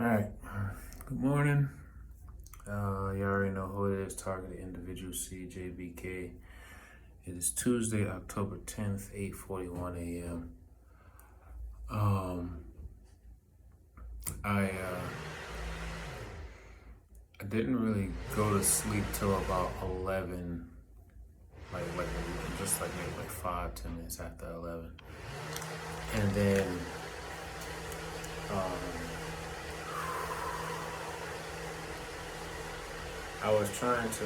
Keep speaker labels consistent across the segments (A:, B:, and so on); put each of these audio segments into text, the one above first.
A: Alright, good morning. You already know who it is, Targeted Individual CJBK. It is Tuesday, October 10th, 8:41 a.m. Um, I didn't really go to sleep till about 11, like just like maybe like 5-10 minutes after 11. And then, I was trying to,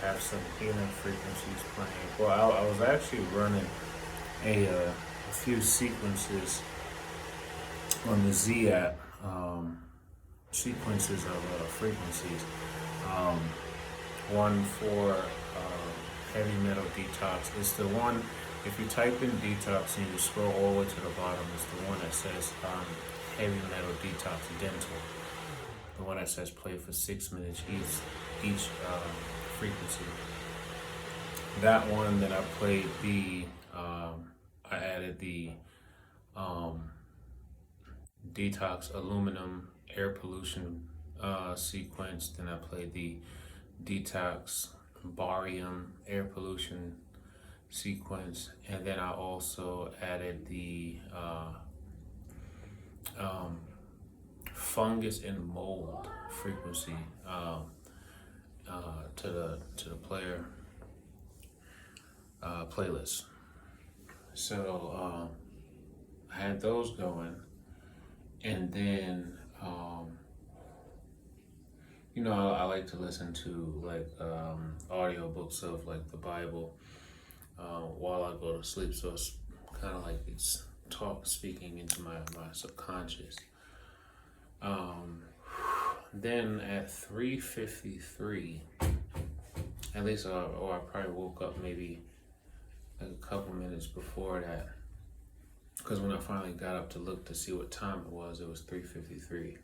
A: have some healing frequencies playing. Well, I was actually running a few sequences on the Z app, sequences of frequencies. Um, One for heavy metal detox. It's the one, if you type in detox and you scroll all the way to the bottom, it's the one that says heavy metal detox dental. The one that says play for 6 minutes each frequency. That one that I played I added the detox aluminum air pollution sequence. Then I played the detox barium air pollution sequence, and then I also added the fungus and mold frequency to the player playlist. So I had those going, and then I like to listen to like audiobooks of like the Bible while I go to sleep. So it's kind of like it's speaking into my subconscious. Then at 3:53, at least, or I probably woke up maybe like a couple minutes before that, because when I finally got up to look to see what time it was 3:53.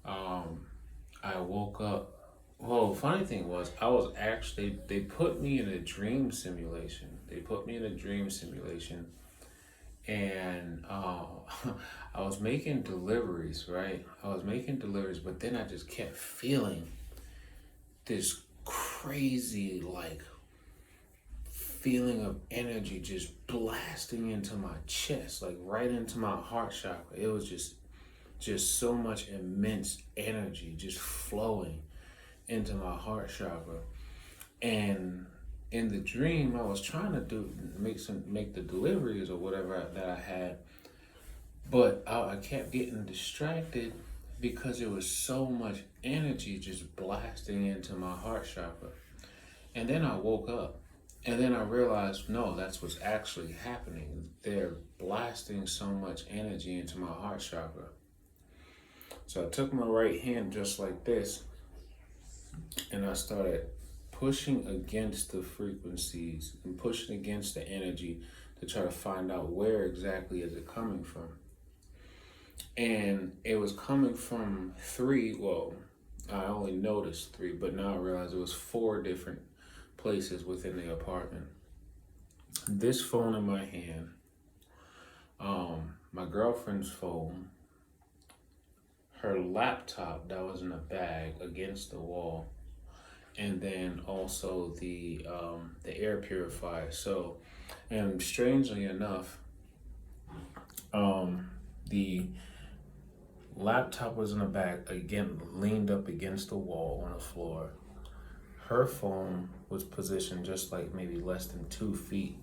A: I woke up. Well, funny thing was, they put me in a dream simulation. And I was making deliveries, right? But then I just kept feeling this crazy, like, feeling of energy just blasting into my chest, like right into my heart chakra. It was just so much immense energy just flowing into my heart chakra. And in the dream, I was trying to make the deliveries or whatever that I had, but I kept getting distracted because there was so much energy just blasting into my heart chakra. And then I woke up, and then I realized, no, that's what's actually happening. They're blasting so much energy into my heart chakra. So I took my right hand just like this, and I started pushing against the frequencies and pushing against the energy to try to find out where exactly is it coming from. And it was coming from I only noticed three, but now I realize it was 4 different places within the apartment. This phone in my hand, my girlfriend's phone, her laptop that was in a bag against the wall, and then also the air purifier. So, and strangely enough, the laptop was in a bag, again leaned up against the wall on the floor. Her phone was positioned just like maybe less than 2 feet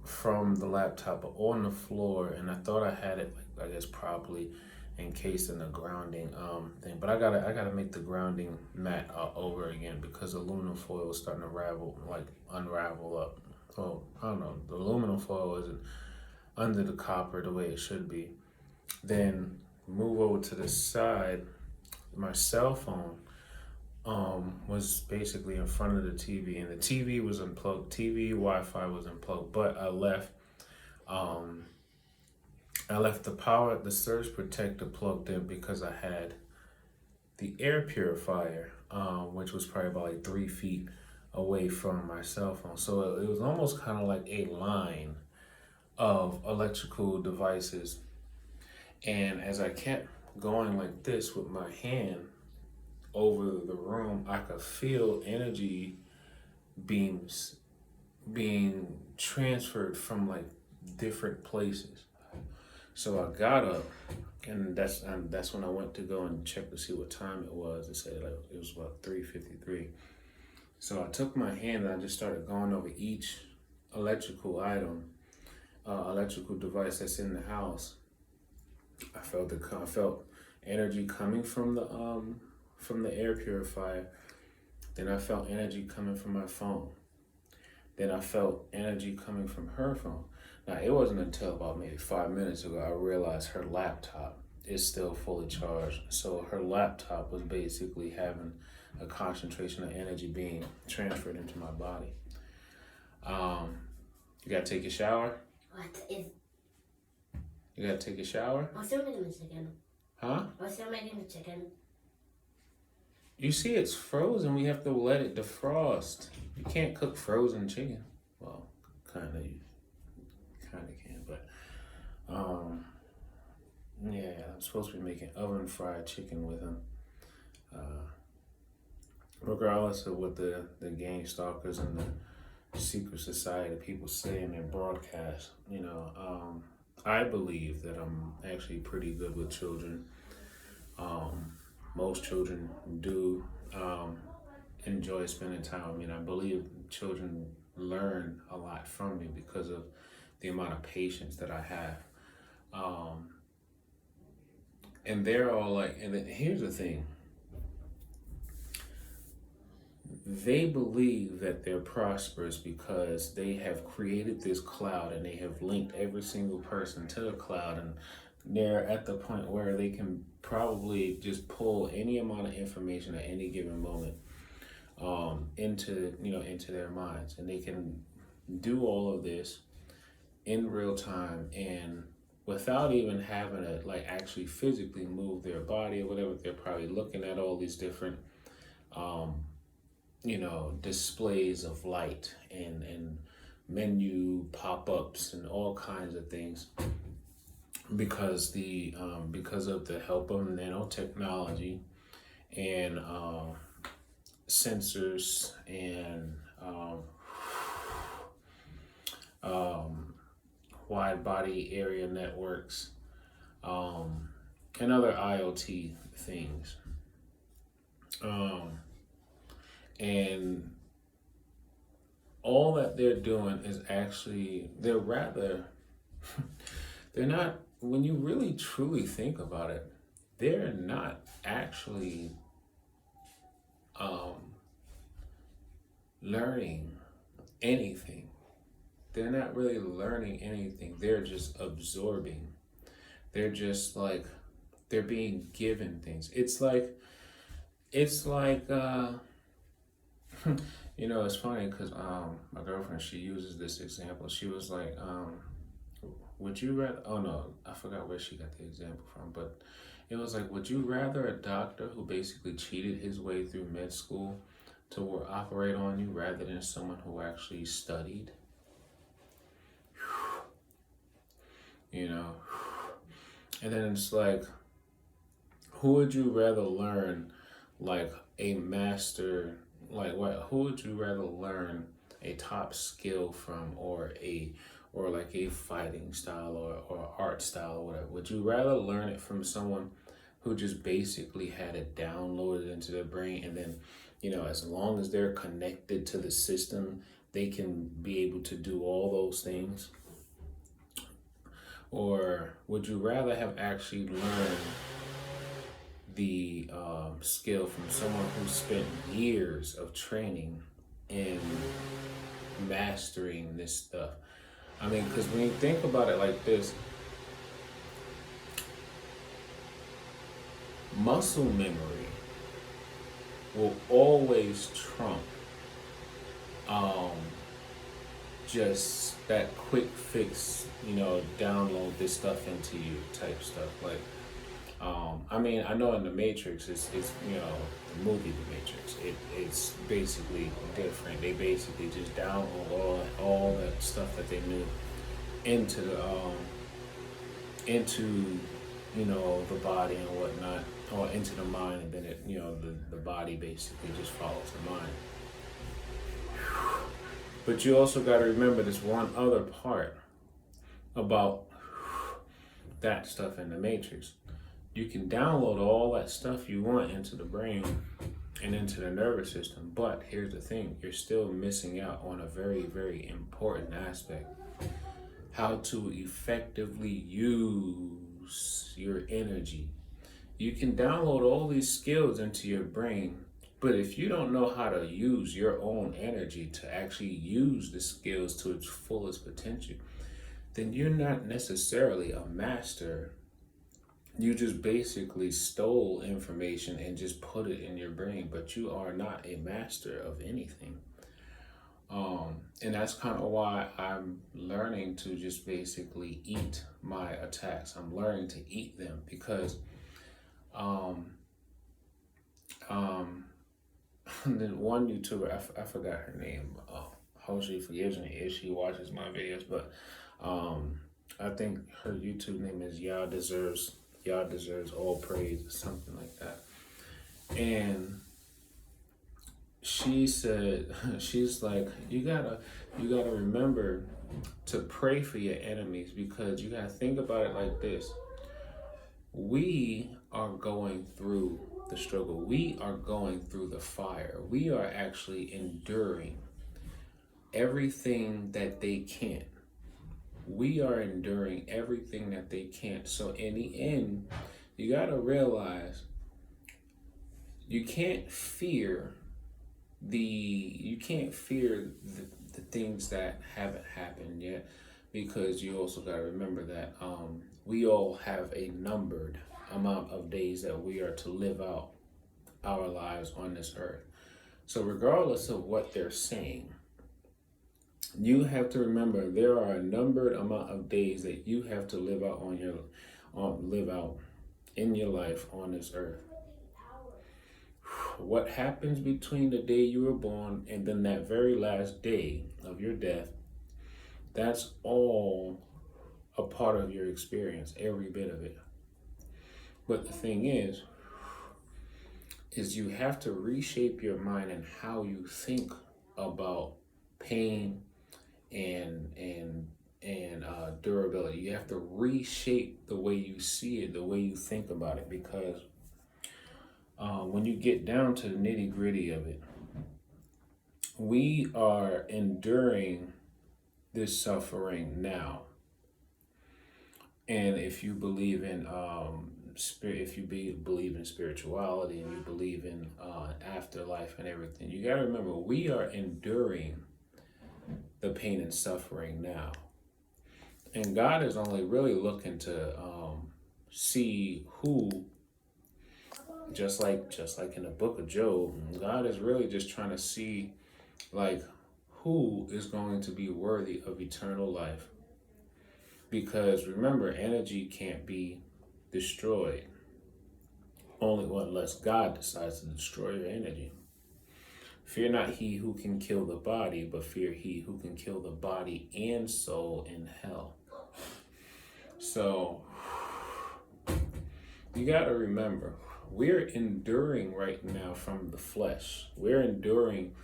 A: from the laptop on the floor, and I thought I had it, like, I guess probably encased in a grounding thing, but I gotta make the grounding mat over again because aluminum foil is starting to unravel up. Well, I don't know, the aluminum foil isn't under the copper the way it should be. Then move over to the side. My cell phone was basically in front of the TV, and the TV was unplugged. TV Wi-Fi was unplugged, but I left the surge protector plugged in because I had the air purifier, which was probably about like 3 feet away from my cell phone. So it was almost kind of like a line of electrical devices And as I kept going like this with my hand over the room, I could feel energy beams being transferred from like different places. So I got up, and that's when I went to go and check to see what time it was. They said like it was about 3:53. So I took my hand and I just started going over each electrical item, electrical device that's in the house. I felt energy coming from the air purifier. Then I felt energy coming from my phone. Then I felt energy coming from her phone. Now, it wasn't until about maybe 5 minutes ago I realized her laptop is still fully charged. So her laptop was basically having a concentration of energy being transferred into my body. You gotta take a shower?
B: What is...
A: You gotta take a shower?
B: I'm still making the chicken.
A: Huh?
B: I'm still making the chicken.
A: You see, it's frozen. We have to let it defrost. You can't cook frozen chicken. Well, kind of can, but yeah, I'm supposed to be making oven fried chicken with him. Regardless of what the gang stalkers and the secret society people say in their broadcast, I believe that I'm actually pretty good with children. Most children do enjoy spending time with me, and I believe children learn a lot from me because of the amount of patience that I have. And they're all like, and then here's the thing. They believe that they're prosperous because they have created this cloud and they have linked every single person to the cloud, and they're at the point where they can probably just pull any amount of information at any given moment into their minds, and they can do all of this in real time and without even having to like actually physically move their body or whatever. They're probably looking at all these different displays of light and menu pop-ups and all kinds of things because of the help of nanotechnology and sensors and wide body area networks and other IoT things. And all that they're doing is actually, they're not, when you really truly think about it, they're not actually learning anything. They're not really learning anything. They're just absorbing. They're just like, they're being given things. It's like, it's funny because my girlfriend, she uses this example. She was like, would you rather, oh no, I forgot where she got the example from, but it was like, would you rather a doctor who basically cheated his way through med school to operate on you rather than someone who actually studied? And then it's like, who would you rather learn like a master, who would you rather learn a top skill from, or like a fighting style or art style or whatever? Would you rather learn it from someone who just basically had it downloaded into their brain, and then, as long as they're connected to the system, they can be able to do all those things? Or would you rather have actually learned the skill from someone who spent years of training in mastering this stuff? I mean, because when you think about it like this, muscle memory will always trump just that quick fix, download this stuff into you type stuff. Like, I know in the Matrix, it's the movie The Matrix, it's basically different. They basically just download all that stuff that they knew into the body and whatnot, or into the mind, and then the body basically just follows the mind. But you also got to remember this one other part about that stuff in the matrix. You can download all that stuff you want into the brain and into the nervous system, but here's the thing, you're still missing out on a very, very important aspect: how to effectively use your energy. You can download all these skills into your brain, but if you don't know how to use your own energy to actually use the skills to its fullest potential, then you're not necessarily a master. You just basically stole information and just put it in your brain, but you are not a master of anything. And that's kind of why I'm learning to just basically eat my attacks. I'm learning to eat them because the one YouTuber, I forgot her name. Hope she forgives me if she watches my videos, but I think her YouTube name is Y'all Deserves All Praise or something like that. And she said, she's like, you gotta remember to pray for your enemies, because you gotta think about it like this. We are going through the struggle. We are going through the fire. We are actually enduring everything that they can't. We are enduring everything that they can't. So in the end, you gotta realize you can't fear the things that haven't happened yet, because you also got to remember that we all have a numbered amount of days that we are to live out our lives on this earth. So regardless of what they're saying, you have to remember there are a numbered amount of days that you have to live out live out in your life on this earth. What happens between the day you were born and then that very last day of your death, that's all a part of your experience, every bit of it. But the thing is you have to reshape your mind and how you think about pain and durability. You have to reshape the way you see it, the way you think about it, because when you get down to the nitty gritty of it, we are enduring this suffering now. And if you believe in believe in spirituality, and you believe in afterlife and everything, you got to remember we are enduring the pain and suffering now. And God is only really looking to see who. Just like in the book of Job, God is really just trying to see like who is going to be worthy of eternal life. Because remember, energy can't be destroyed only unless God decides to destroy your energy. Fear not he who can kill the body, but fear he who can kill the body and soul in hell. So you got to remember, we're enduring right now from the flesh. We're enduring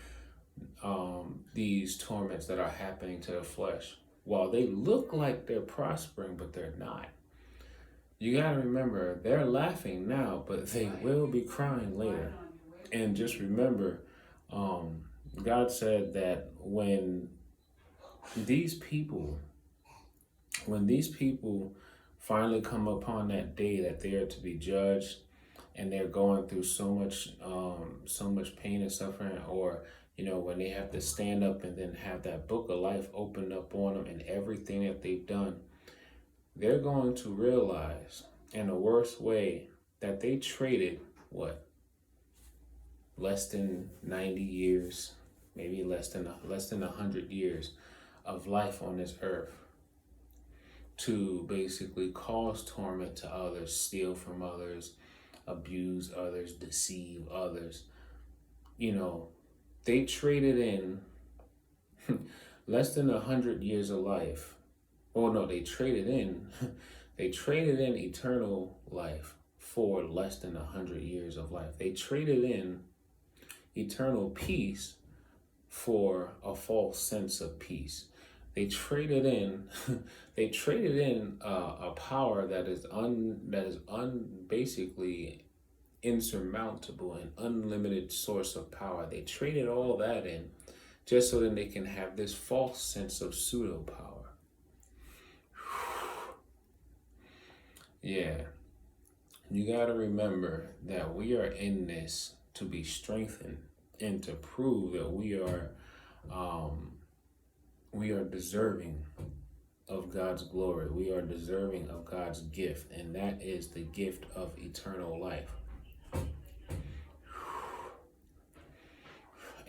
A: these torments that are happening to the flesh. While they look like they're prospering, but they're not. You got to remember, they're laughing now, but they will be crying later. And just remember, God said that when these people finally come upon that day that they are to be judged, and they're going through so much pain and suffering, or when they have to stand up and then have that book of life opened up on them and everything that they've done, they're going to realize in the worst way that they traded less than 90 years, maybe less than 100 years of life on this earth to basically cause torment to others, steal from others, abuse others, deceive others. They traded in less than 100 years of life. Oh no, they traded in They traded in eternal life for less than 100 years of life. They traded in eternal peace for a false sense of peace. They traded in, a power that is basically insurmountable and unlimited source of power. They traded all that in just so that they can have this false sense of pseudo power. Yeah, you got to remember that we are in this to be strengthened and to prove that we are deserving of God's glory. We are deserving of God's gift, and that is the gift of eternal life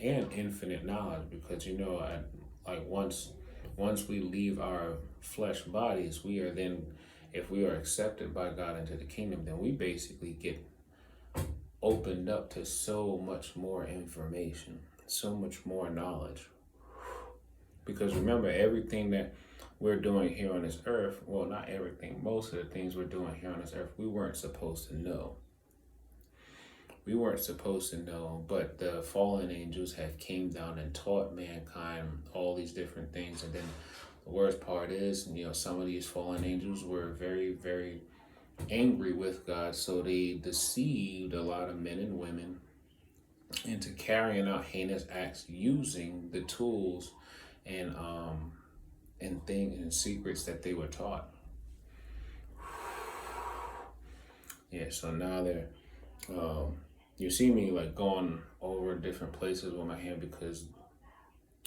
A: and infinite knowledge. Because once we leave our flesh bodies, we are then, if we are accepted by God into the kingdom, then we basically get opened up to so much more information, so much more knowledge. Because remember, everything that we're doing here on this earth, well, not everything, most of the things we're doing here on this earth, we weren't supposed to know. We weren't supposed to know, but the fallen angels have came down and taught mankind all these different things. And then the worst part is, some of these fallen angels were very, very angry with God, so they deceived a lot of men and women into carrying out heinous acts using the tools and things and secrets that they were taught. Yeah, so now they're you see me like going over different places with my hand because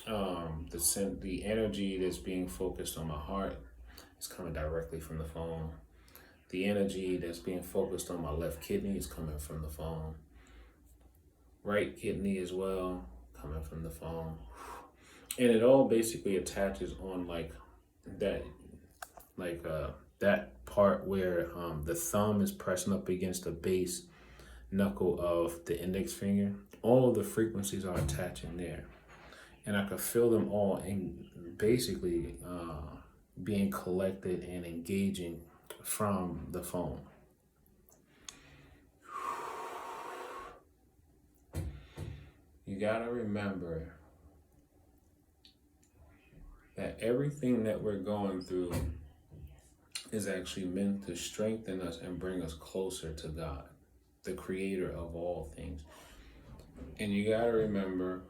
A: the energy that's being focused on my heart is coming directly from the phone. The energy that's being focused on my left kidney is coming from the phone. Right kidney as well, coming from the phone. And it all basically attaches on that part where the thumb is pressing up against the base knuckle of the index finger. All of the frequencies are attaching there. And I could feel them all in basically being collected and engaging from the phone. You gotta remember that everything that we're going through is actually meant to strengthen us and bring us closer to God, the creator of all things. And you gotta remember,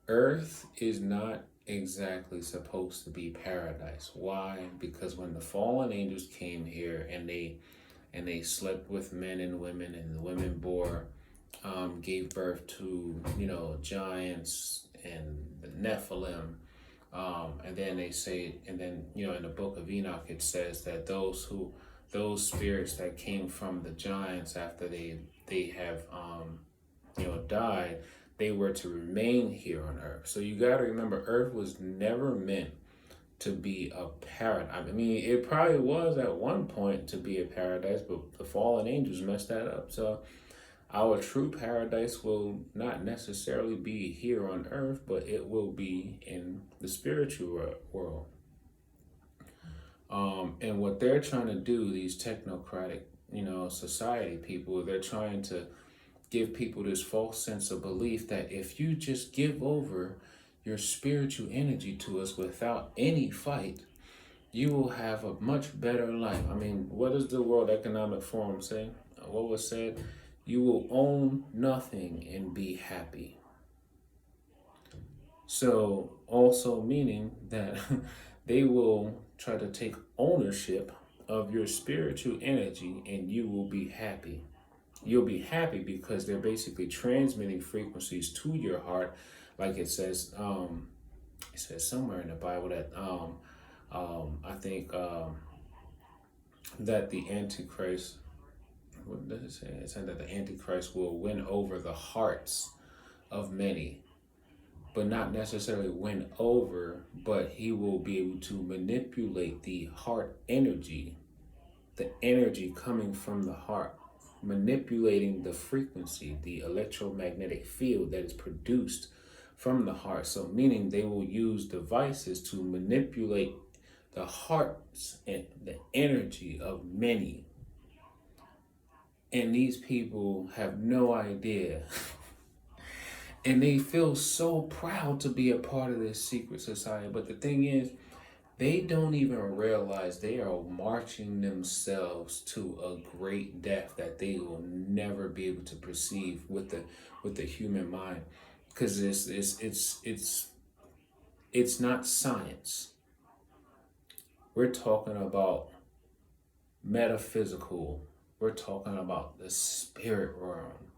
A: Earth is not exactly supposed to be paradise. Why? Because when the fallen angels came here and they slept with men and women, and the women gave birth to giants and the Nephilim, and then in the book of Enoch it says that those spirits that came from the giants after they have died, they were to remain here on earth. So you got to remember, earth was never meant to be a paradise. I mean, it probably was at one point to be a paradise, but the fallen angels messed that up. So our true paradise will not necessarily be here on earth, but it will be in the spiritual world. And what they're trying to do, these technocratic, society people, they're trying to give people this false sense of belief that if you just give over your spiritual energy to us without any fight, you will have a much better life. I mean, what does the World Economic Forum say? What was said? You will own nothing and be happy. So also meaning that they will try to take ownership of your spiritual energy and you will be happy. You'll be happy because they're basically transmitting frequencies to your heart. Like it says somewhere in the Bible that I think that the Antichrist, what does it say? It said that the Antichrist will win over the hearts of many, but not necessarily win over, but he will be able to manipulate the heart energy, the energy coming from the heart, manipulating the frequency, the electromagnetic field that is produced from the heart. So meaning they will use devices to manipulate the hearts and the energy of many. And these people have no idea. And they feel so proud to be a part of this secret society. But the thing is, they don't even realize they are marching themselves to a great death that they will never be able to perceive with the human mind, because it's not science. We're talking about metaphysical. We're talking about the spirit realm.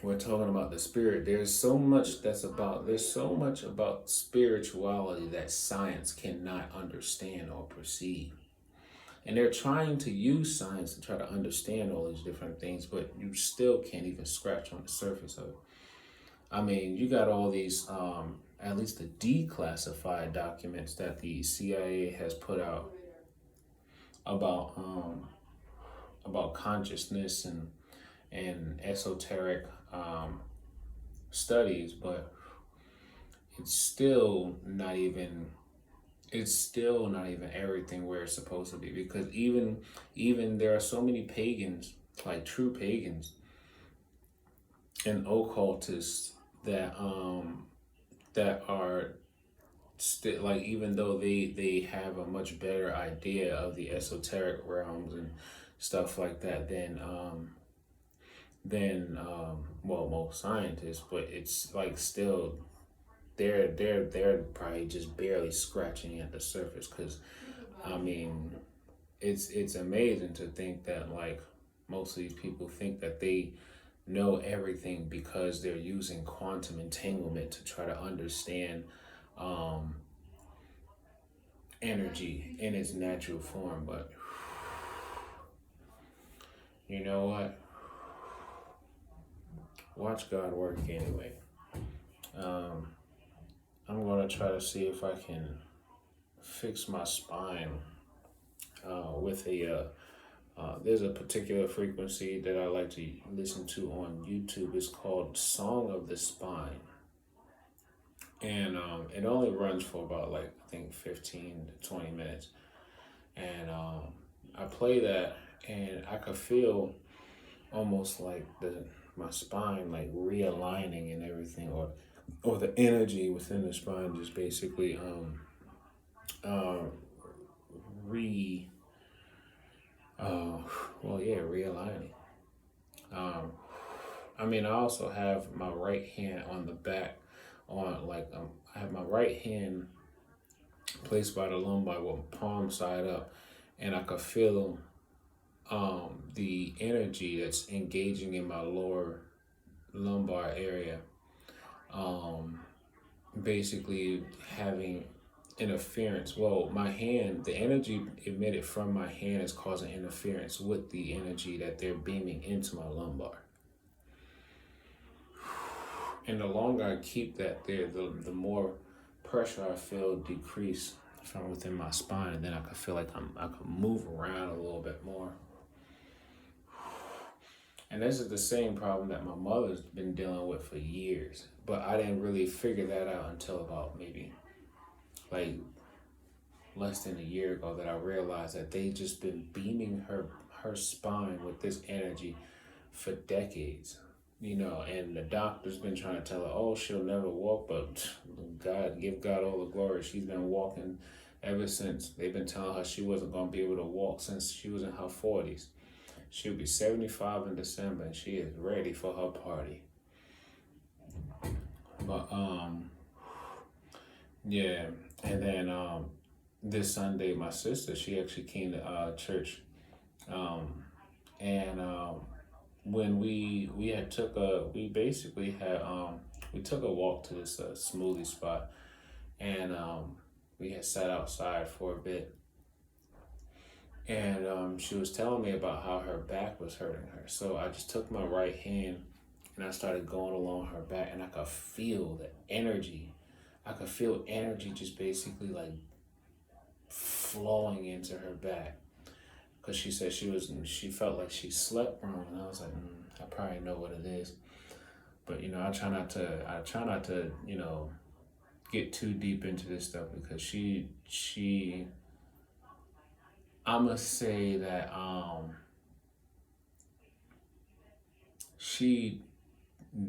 A: We're talking about the spirit. There's so much about spirituality that science cannot understand or perceive. And they're trying to use science to try to understand all these different things, but you still can't even scratch on the surface of it. I mean, you got all these, at least the declassified documents that the CIA has put out about consciousness and esoteric studies, but it's still not even everything where it's supposed to be, because even there are so many pagans, like true pagans and occultists, that are still, like, even though they have a much better idea of the esoteric realms and stuff like that than well, most scientists, but it's like still they're probably just barely scratching at the surface, because I mean, it's amazing to think that, like, most of these people think that they know everything because they're using quantum entanglement to try to understand energy in its natural form. But you know what? Watch God work anyway. I'm gonna try to see if I can fix my spine with there's a particular frequency that I like to listen to on YouTube. It's called Song of the Spine. And it only runs for about, like, I think 15 to 20 minutes. And I play that, and I could feel almost like my spine, like, realigning and everything, or the energy within the spine just basically realigning. I mean, I also have my right hand on the back, I have my right hand placed by the lumbar with palm side up, and I could feel the energy that's engaging in my lower lumbar area, basically having interference. Well, my hand, the energy emitted from my hand is causing interference with the energy that they're beaming into my lumbar. And the longer I keep that there, the more pressure I feel decrease from within my spine, and then I can feel like I can move around a little bit more. And this is the same problem that my mother's been dealing with for years, but I didn't really figure that out until about maybe like less than a year ago, that I realized that they just been beaming her spine with this energy for decades. And the doctor's been trying to tell her, oh, she'll never walk, but give God all the glory. She's been walking ever since. They've been telling her she wasn't going to be able to walk since she was in her 40s. She'll be 75 in December, and she is ready for her party. But, yeah. And then this Sunday, my sister, she actually came to church. When we took a walk to this smoothie spot, and we had sat outside for a bit, and she was telling me about how her back was hurting her. So I just took my right hand and I started going along her back, and I could feel the energy. I could feel energy just basically like flowing into her back. Because she said she felt like she slept wrong, and I was like, I probably know what it is. But I try not to get too deep into this stuff because I'ma say that she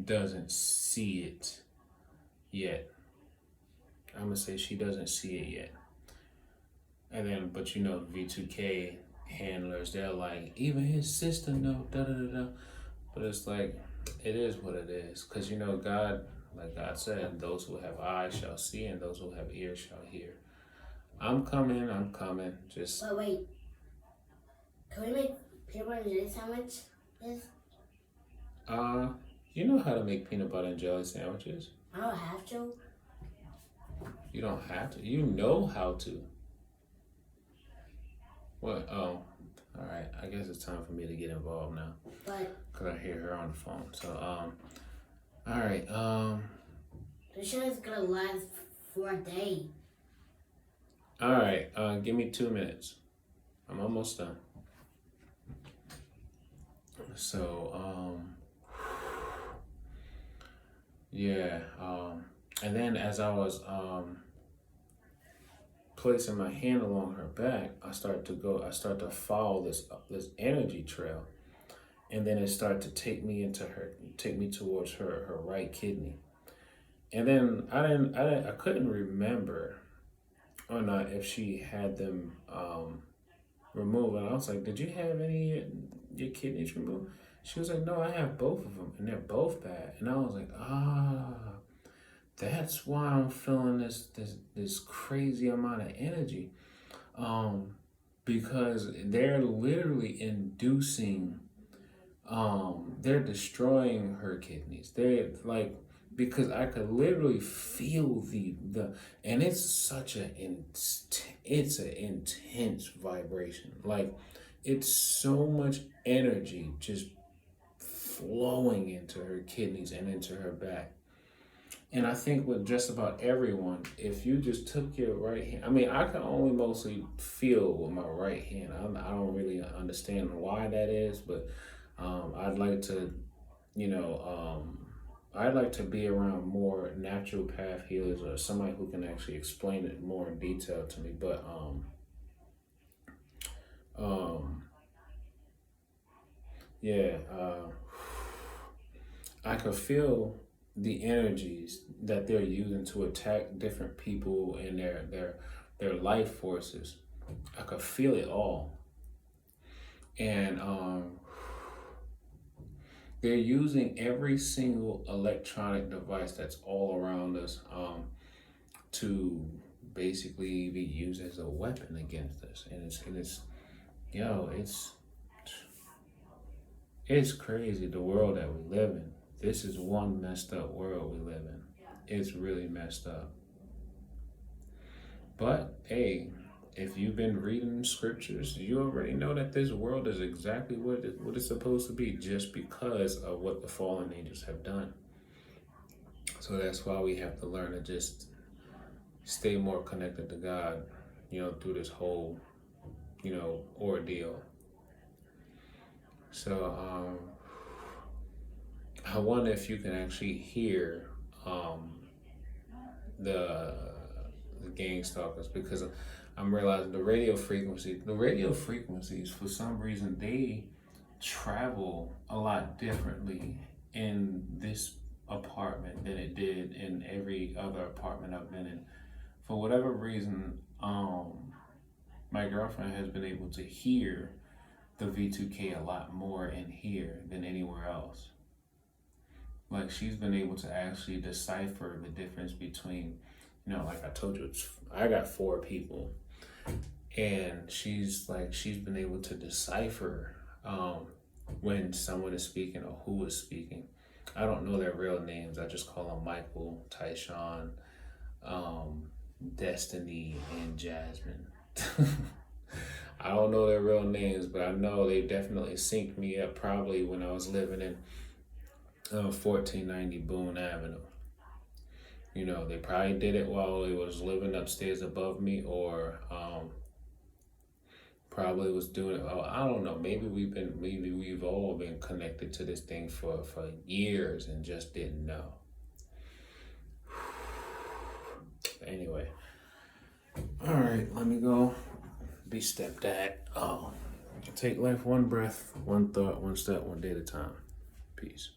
A: doesn't see it yet. I'm gonna say she doesn't see it yet. And then, but you know, V2K handlers, they're like, even his sister know, da da da da. But it's like, it is what it is. Because you know, God, like God said, those who have eyes shall see, and those who have ears shall hear. I'm coming. Just.
B: But wait, can we make peanut butter and jelly sandwich? Yes.
A: You know how to make peanut butter and jelly sandwiches.
B: I don't have to.
A: You don't have to. You know how to. What? Oh, all right. I guess it's time for me to get involved now.
B: But
A: Cause I hear her on the phone. So all right.
B: the show is gonna last for a day.
A: All right. Give me 2 minutes. I'm almost done. So yeah. And then as I was placing my hand along her back, I start to follow this energy trail, and then it started to take me towards her right kidney, and then I couldn't remember or not if she had them removed, and I was like, did you have any of your kidneys removed? She was like, no, I have both of them, and they're both bad. And I was like, that's why I'm feeling this crazy amount of energy, because they're literally inducing, they're destroying her kidneys. They're like, because I could literally feel the and it's such it's an intense vibration. Like, it's so much energy just flowing into her kidneys and into her back. And I think with just about everyone, if you just took your right hand, I mean, I can only mostly feel with my right hand. I don't really understand why that is, but I'd like to, I'd like to be around more natural path healers or somebody who can actually explain it more in detail to me. But yeah, I could feel the energies that they're using to attack different people and their life forces. I could feel it all. And they're using every single electronic device that's all around us to basically be used as a weapon against us. And it's crazy, the world that we live in. This is one messed up world we live in. It's really messed up. But hey, if you've been reading scriptures, you already know that this world is exactly what it's supposed to be, just because of what the fallen angels have done. So that's why we have to learn to just stay more connected to God, through this whole, ordeal. So I wonder if you can actually hear the gang stalkers, because I'm realizing the radio frequencies, for some reason, they travel a lot differently in this apartment than it did in every other apartment I've been in. For whatever reason, my girlfriend has been able to hear the V2K a lot more in here than anywhere else. Like, she's been able to actually decipher the difference between, like I told you, I got 4 people, and she's been able to decipher when someone is speaking or who is speaking. I don't know their real names. I just call them Michael, Tyshawn, Destiny, and Jasmine. I don't know their real names, but I know they definitely synced me up probably when I was living in 1490 Boone Avenue. They probably did it while they was living upstairs above me, or probably was doing it. Oh, I don't know. Maybe we've all been connected to this thing for years and just didn't know. Anyway. All right, let me go be stepdad. Oh, take life one breath, one thought, one step, one day at a time. Peace.